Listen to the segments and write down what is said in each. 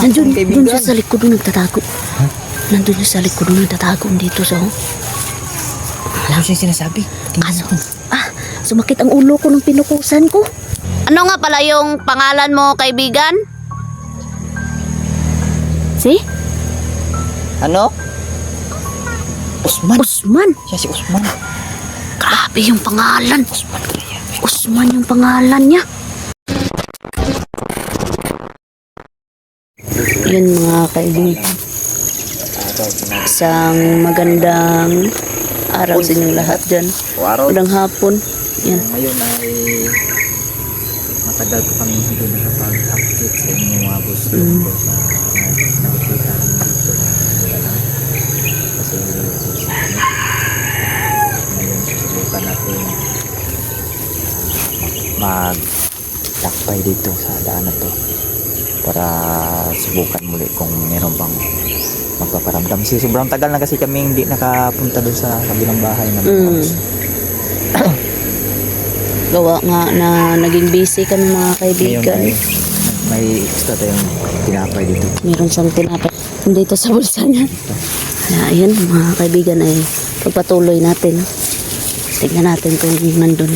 Nandun siya sa likod doon nagtatago. Nandun siya sa likod doon nagtatago dito sa Ano siya sinasabi? Kaso, sumakit ang ulo ko nung pinukusan ko. Ano nga pala yung pangalan mo, kaibigan? Si? Ano? Usman. Usman. Siya si Usman. Grabe yung pangalan. Usman kaya. Usman yung pangalan niya. Yun mga kaibigan. Isang magandang araw sa inyong lahat dyan. Araw. Magandang hapon. Yan. Ngayon ay matagal ko kami hindi nakapag-update sa inyo mga boss sa nakikita kami dito. Kasi ngayon susubukan natin mag-takbay dito sa daan na to para subukan muli kung meron bang magpaparamdam. Kasi sobrang tagal na kasi kami hindi nakapunta doon sa kabilang bahay na mga boss. Gawa nga na naging busy kami mga kaibigan. Ngayon may extra tayong tinapay dito. Meron siyang tinapay dito sa bulsa niya. Kaya ayun mga kaibigan ay pagpatuloy natin. Tignan natin kung nandun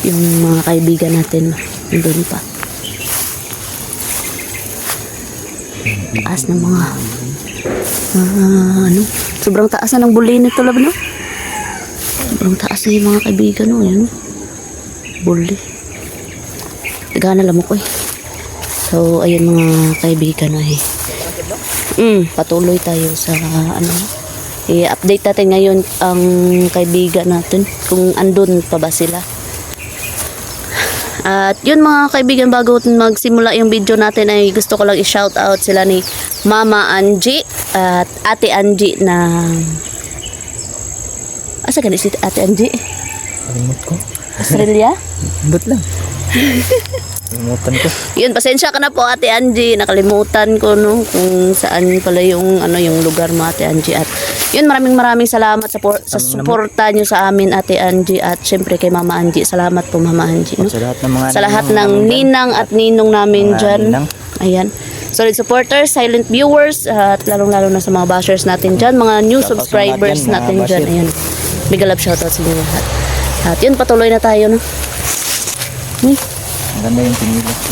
yung mga kaibigan natin nandun pa. Taas ng mga sobrang taas na ng buli nito lab, no? Sobrang taas na yung mga kaibigan, no? Yan, buli. Tagana lang ko eh. So ayun mga kaibigan ay patuloy tayo sa i-update natin ngayon ang kaibigan natin kung andun pa ba sila. At yun mga kaibigan, bago magsimula yung video natin ay gusto ko lang i-shout out sila ni Mama Angie at Ate Angie na asa ganit si Ate Angie? Kalimut ko. Australia? But lang. Kalimutan ko. Yun, pasensya ka na po Ate Angie, nakalimutan ko no kung saan pala yung yung lugar mo Ate Angie. At yun, maraming salamat sa suporta nyo sa amin Ate Angie, at syempre kay Mama Angie. Salamat po Mama Angie, no? Sa lahat ng ninang at ninong namin dyan. Ayan, solid supporters, silent viewers, at lalong-lalo na sa mga bashers natin dyan, mga new subscribers natin dyan. Ayan, big love shoutout sa inyo lahat. At yun, patuloy na tayo, no? Ang ganda yung pinilas ko.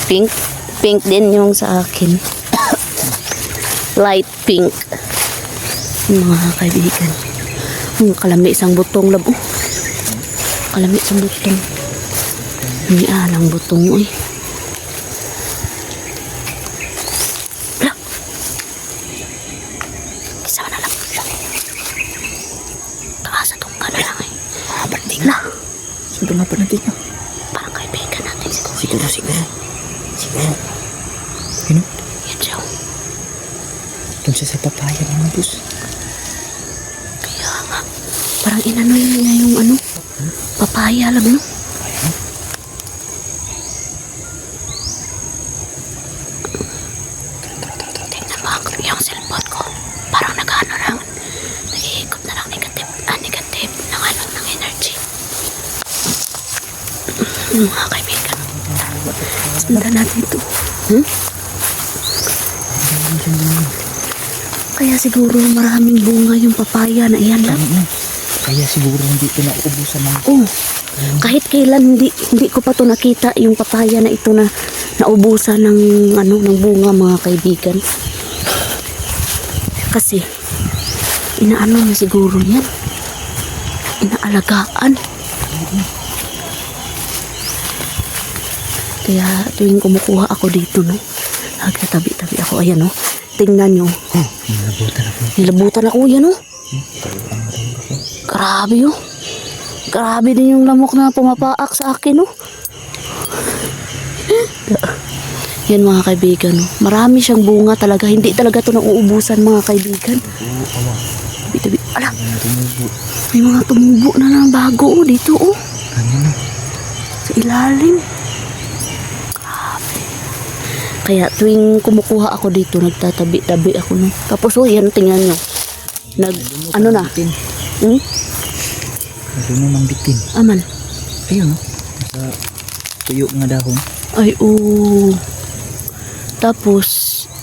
Pink. Pink din yung sa akin. Light pink. Mga kaibigan. Kalami isang butong labo. Kalami isang butong. Hindi alang butong mo eh. Wala. Isa na lang. Kaasa tong ka na lang eh. Banding. Wala. Sundo nga pa natin. Parang kaibigan natin siguro. Siguro. Ano? Yan siya. Doon siya sa papaya mga boss. Kaya nga. Parang inano niya yung papaya lang, no? Tingnan mo yung cellphone ko. Parang nag-ano lang. Nag-iikot na lang negative ng energy. Mga kaibigan. Sundan natin ito. Kaya siguro maraming bunga yung papaya na iyan lang. Kaya siguro hindi ito nauubusan ng... Kahit kailan hindi ko pa to nakita yung papaya na ito na naubusan ng ng bunga mga kaibigan. Kasi inaano na siguro yan. Inaalagaan. Kaya tuwing kumukuha ako dito, no, nagtatabi-tabi ako, ayan, no. Tingnan nyo. Nilabutan ako, yan, no. Grabe, oh. Grabe din yung lamok na pumapaak sa akin, no. Yan mga kaibigan, no. Marami siyang bunga talaga. Hindi talaga ito nauubusan mga kaibigan. Tabi-tabi. Ala, may mga tumubo na ng bago, oh, dito, oh. Sa ilalim. Kaya tuwing kumukuha ako dito, nagtatabi-tabi ako, no. Tapos yan, tingnan nyo. Ano na? Naduno ng bitin. Aman. Ayun, no. Sa tuyo nga dahon. Ay, oo. Tapos,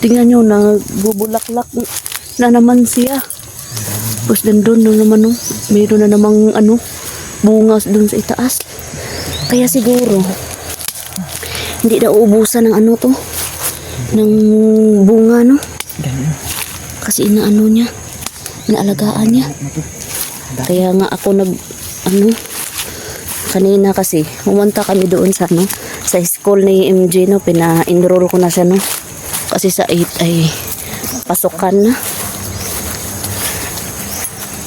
tingnan nyo, nagbubulaklak na naman siya. Tapos, doon na naman, no? Mayroon na namang, bunga doon sa itaas. Kaya siguro, hindi na uubusan ng to, ng bunga, no? Ganun. Kasi niya, inaalagaan niya. Kaya nga ako kanina kasi, pumunta kami doon sa, sa school ni MJ, no? Pina-enroll ko na siya, no? Kasi sa 8 ay pasukan na.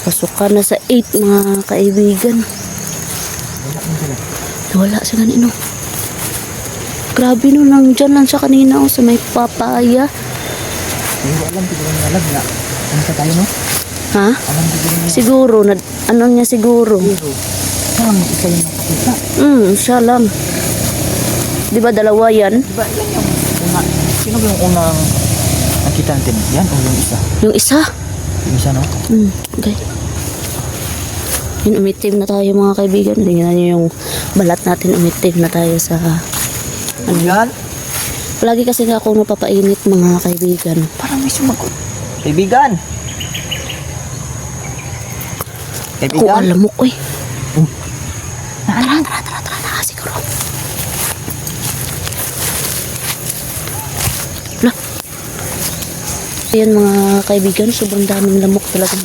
Pasukan na sa 8, mga kaibigan. Wala siya ganito. Grabe no, nandyan lang siya kanina sa may papaya. Hindi ko alam, hindi ko alam na. Ano ka tayo, no? Ha? Alam ko din niya. Siguro, niya siguro. Parang isa yung nakakita. Siya lang. Di ba dalawa yan? Diba, yan yung una. Sino ba yung unang nakita natin? Yan o yung isa? Yung isa? Yung isa, no? Okay. Yun, umitim na tayo mga kaibigan. Tingnan niyo yung balat natin, umitim na tayo sa... Yan? Lagi kasi nga ako napapainit mga kaibigan. Parang may sumagot. Kaibigan! Ako Kaibigan! alamok, oy. Tara, siguro. Lah. Ayan mga kaibigan, sobrang daming lamok talaga.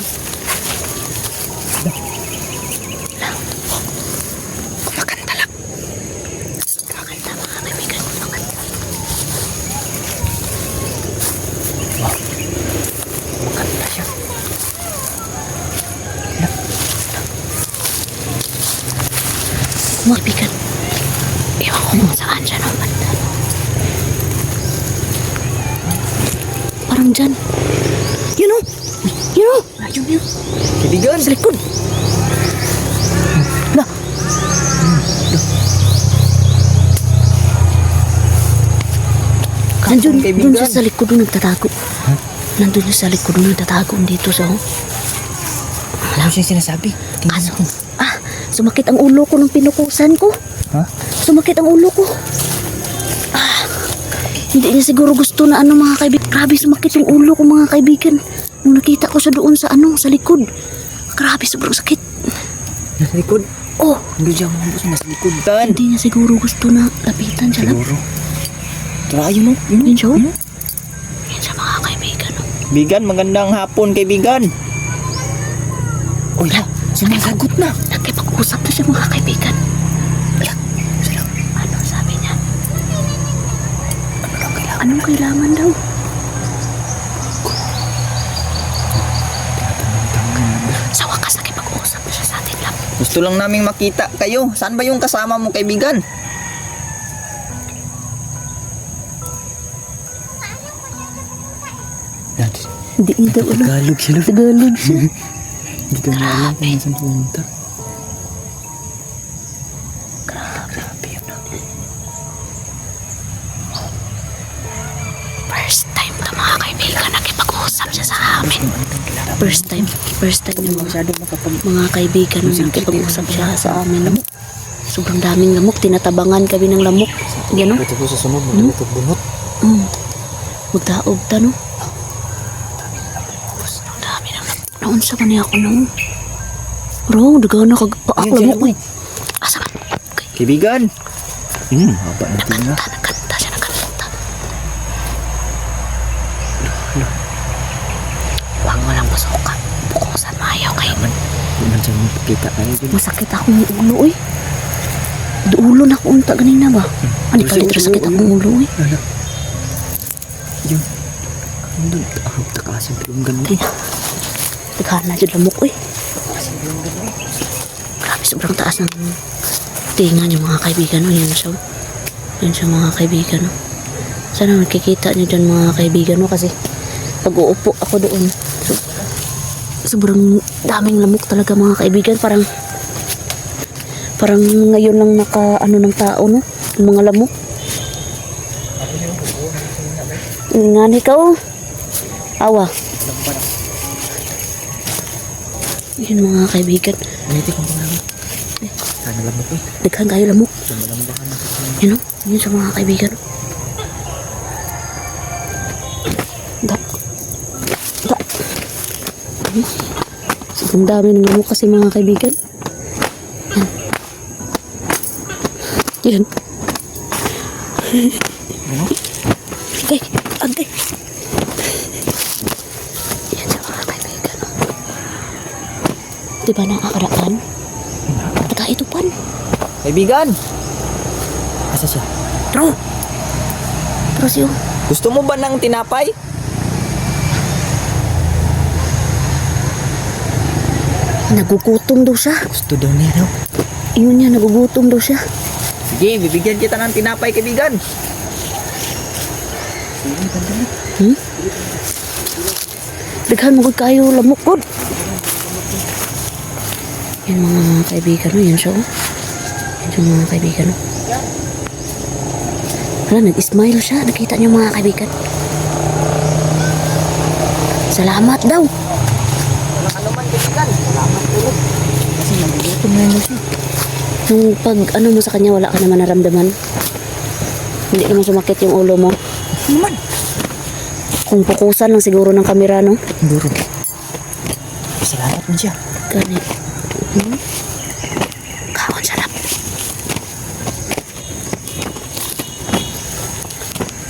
Kumakanta lang. Kumakanta mga kaibigan, kumakanta. Makanta siya. Mga kaibigan, ewan ko kung saan siya naman. Parang dyan. Yun o! Ayun yun. Kaibigan! Sa likod. Lah. Nandun, kaibigan. dun siya sa likod doon nagtatago. Nandun siya sa likod doon nagtatago dito sa Ano siya sinasabi? Kaso, sumakit ang ulo ko nung pinukusan ko. Ha? Sumakit ang ulo ko. Hindi niya siguro gusto na mga kaibigan. Grabe, sumakit yung ulo ko mga kaibigan. Nung nakita ko siya doon sa sa likod. Grabe, sobrang sakit. Nasa likod? Oh, Hindi siya mamabos nasa likod. Tan! hindi niya siguro gusto na lapitan siya lang. Siguro. Tara, yun o. Yun siya, oh. Yun siya mga kaibigan, oh. Kaibigan, magandang hapon, kaibigan. Uy, sumasagot na. Nakipag-usap na siya mga kaibigan. Ano sabi niya? Anong kailangan daw? Sa wakas nakipag-usap na siya sa atin lang. Gusto lang naming makita kayo. Saan ba yung kasama mo, kaibigan? Hindi niya daw alam. Tagalog siya. Tagalog siya. Hindi ko na alam kung saan pumunta. Grabe yun. First time to mga kaibigan nakipag-usap siya sa amin. First time yung mga kaibigan nakipag-usap siya sa amin. Sobrang daming lamok, tinatabangan kami ng lamok. Yan o. Ito po sa sunod, maglutot bunot. Magdaog no? Ang dami ng lamok. Naunsa man niya ako nung. Bro, daga na kagpaak lamok. Asa man? Kaibigan! Haba na tingin na. Nagkanta siya, nagkanta. Huwag mo lang pasukan. Bukusan mayaw kayo. Hindi man siya magpakita kayo dyan. Masakit ako ng ulo eh. Ulo na ako unta ganina ba? Ano ka dito sakit akong ulo eh. Ano? Yun. Ano doon? Takasan ko yung ganda. Tingnan. Taghan na dyan lamok eh. Grabe, sobrang taas ng tinga niyo mga kaibigan. No? Yan siya. Yan siya mga kaibigan. No? Sana makikita niyo dyan mga kaibigan. No? Kasi pag uupo ako doon, sobrang daming lamok talaga mga kaibigan. Parang ngayon lang ng tao, no? Yung mga lamok. Nga ikaw. Awa. Yun mga kaibigan. Ulitin ko lang. Sana lamok eh. Daghan kayo lamok. Lambakan na. Yun o, yun sa mga kaibigan. Da. Da. Sobrang dami ng lamok kasi mga kaibigan. Yan. Yan. Agay, agay. Yan sa mga kaibigan. Diba nakakaraan? Nakaitupan. Kaibigan! Asa siya? Bro! Bro siyo. Gusto mo ba ng tinapay? Nagugutom daw siya. Gusto daw niya daw. Yun niya, nagugutom daw siya. Sige, bibigyan kita ng tinapay, kaibigan. Hmm? Daghan mo kayo lamok pod. Yan mga kaibigan mo, yan siya oh. Yan siya mga kaibigan mo. Wala, nag-smile siya. Nakita niyo mga kaibigan. Salamat daw. Walang ano man, kaibigan. Salamat ulit. Kasi nagugutom na yun siya. Nung pag ano mo sa kanya, wala ka naman naramdaman. Hindi naman sumakit yung ulo mo. Ano man? Kung pukusan lang siguro ng kamera, no? Siguro. Salamat man siya. Gani. Hmm? Kaon sarap.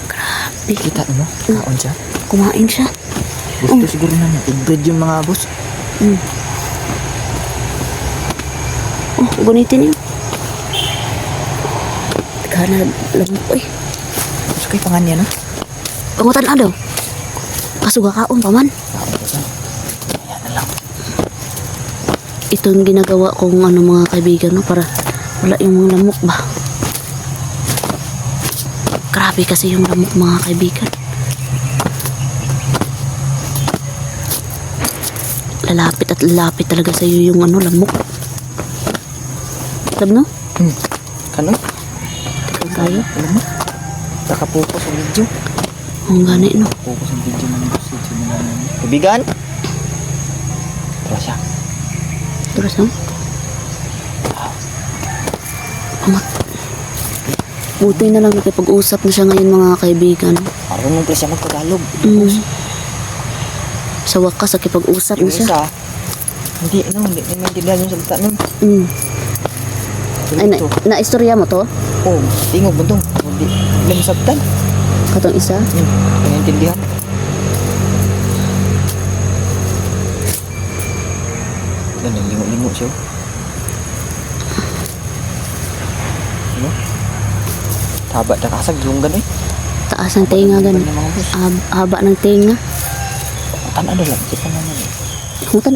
Grabe. Kita mo? Kaon siya. Kumain siya. Gusto siguro na niya. I-breed yung mga boss. Mm. Oh, gunitin yun. Teka na lamok eh. Gusto kayo pangan niya, no? Pangutan na daw. Kasuga kaon pa man. Ayan na lang. Ito yung ginagawa kong ano mga kaibigan, no? Para wala yung mga lamok ba. Grabe kasi yung lamok mga kaibigan. Lalapit at lalapit talaga sa iyo yung ano lamok. Alam no? Kano? Teka kayo. Alam mo? Nakapokus ang video. Ang gani no. Focus ang video ng boss. Kaibigan? Tara siya. Terus no? Amat. Buti na lang nakipag-usap na siya ngayon mga kaibigan. Marunong pala siya magtagalog. Sa wakas nakipag-usap Yung na siya. isa, hindi maintindihan yung salita nun. Ay, na-istorya mo to? Oh, tingog mo itong. Hindi lang sabtan. Katong isa? Maintindihan. Yan, lingo-lingo siya. Ano? Haba na kasag yung gano'n. Taas ng tenga Haba gan. ng mga boss. Haba ng tenga. Tan ano lang, kita naman. Hutan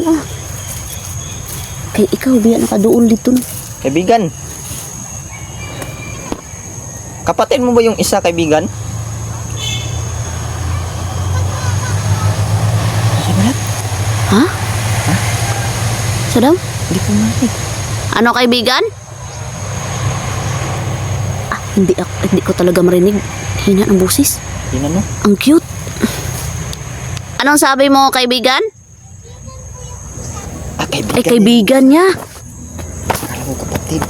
Kay ikaw biya nakaduol dito no. Kaibigan. Kapatid mo ba yung isa, kaibigan? Ay, balat. Ha? Sadam? Hindi ko marinig. Ano kaibigan? Hindi ko talaga marinig. Hina ng busis. Yun ano? Ang cute. Anong sabi mo kaibigan? Ah, kaibigan. Ay kaibigan niya. Akala ko kapatid.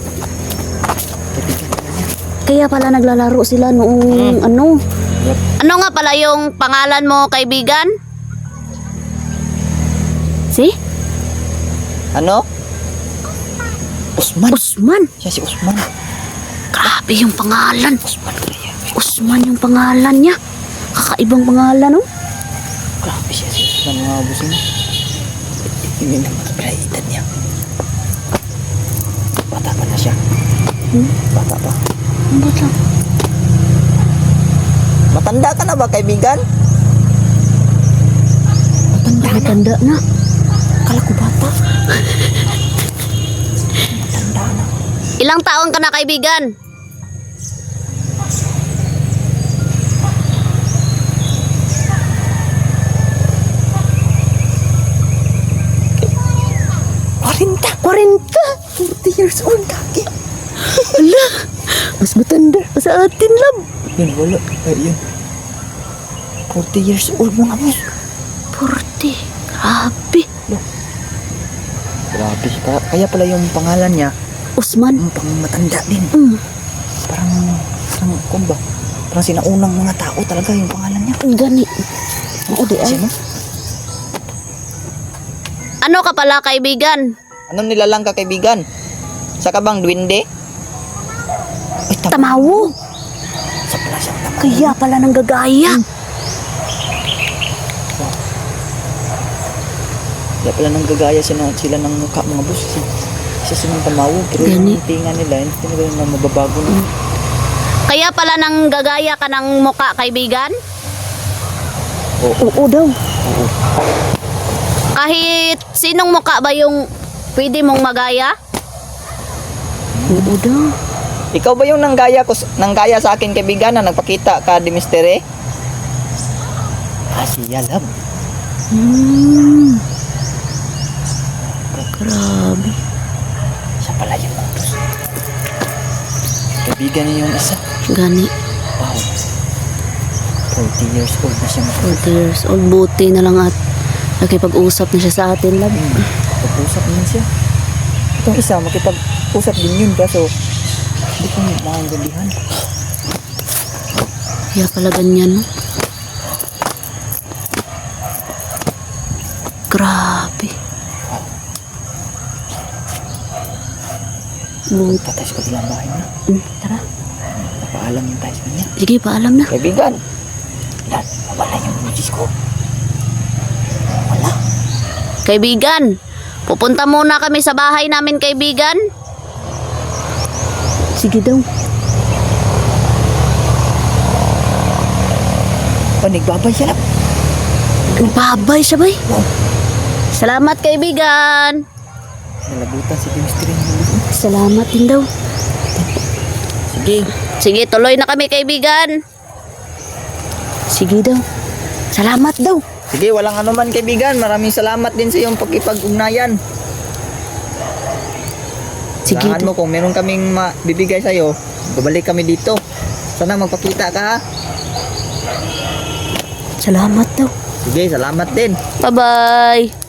Kaibigan niya. Kaya pala naglalaro sila noong ano. Yep. Ano nga pala yung pangalan mo kaibigan? Si? Ano? Usman. Usman. Siya si Usman. Grabe yung pangalan. Usman kaya. Usman yung pangalan niya. Kakaibang pangalan no. Grabe siya si Usman, mga busin. Hindi na makakaitan niya. Bata pa na siya. Bata pa. Ang bata. Matanda ka na ba, kaibigan? Matanda na. Akala ko bata. Matanda na. Ilang taon ka na kaibigan? Parinta. 40 years old lagi. Ala. Mas matanda pa sa atin lab. Yun, wala. Ay, yun. 40 years old mga boss. 40. Grabe. Grabe. Kaya pala yung pangalan niya, Usman. Pang matanda din. Mm. Parang kumba. Parang sinaunang mga tao talaga yung pangalan niya. Gani. Oo, di ay. Sino? Ano ka pala, kaibigan? Anong nilalang ka, kaibigan? Sa ka bang duwende? Ay, Tamawo. Sa pala siyang tamawo. Kaya pala nang gagaya. Kaya pala nang gagaya sila ng mukha, mga boss. Isa silang tamawo. Pero Gani. yung tinga nila, hindi nila na mababago na. Kaya pala nang gagaya ka ng muka, kaibigan? Oo daw. Oo. Kahit sinong muka ba yung pwede mong magaya? Oo daw. Ikaw ba yung nanggaya sa akin, kaibigan, na nagpakita ka di mistere? Siya love. Hmm. Grabe. Siya pala yun, mga boss. Kaibigan niya yung isa. Gani. Wow. 40 years old na siya. 40 years old. Buti na lang at nakipag-usap na siya sa atin, love. Pag-usap naman siya. Itong isa, makipag-usap din yun. Kaso, hindi ko maintindihan. Kaya pala ganyan, no? Grabe. Buti. Tatay sa kabilang bahay na. Tara. Napaalam yung tayo sa kanya. Sige, paalam na. Kaibigan. Yan, mawala yung bugis ko. Wala. Kaibigan, pupunta muna kami sa bahay namin, kaibigan. Sige daw. Nagbabay siya lang. Babay siya, bay. Salamat, kaibigan. Nalabutan si Dimistry ng Salamat din daw. Sige. Sige, tuloy na kami, kaibigan. Sige daw. Salamat daw. Sige, walang anuman, kaibigan. Maraming salamat din sa iyong pagkipag-ugnayan. Sige Saan daw. mo kung meron kaming bibigay sa'yo, babalik kami dito. Sana magpakita ka, ha? Salamat daw. Sige, salamat din. Bye-bye.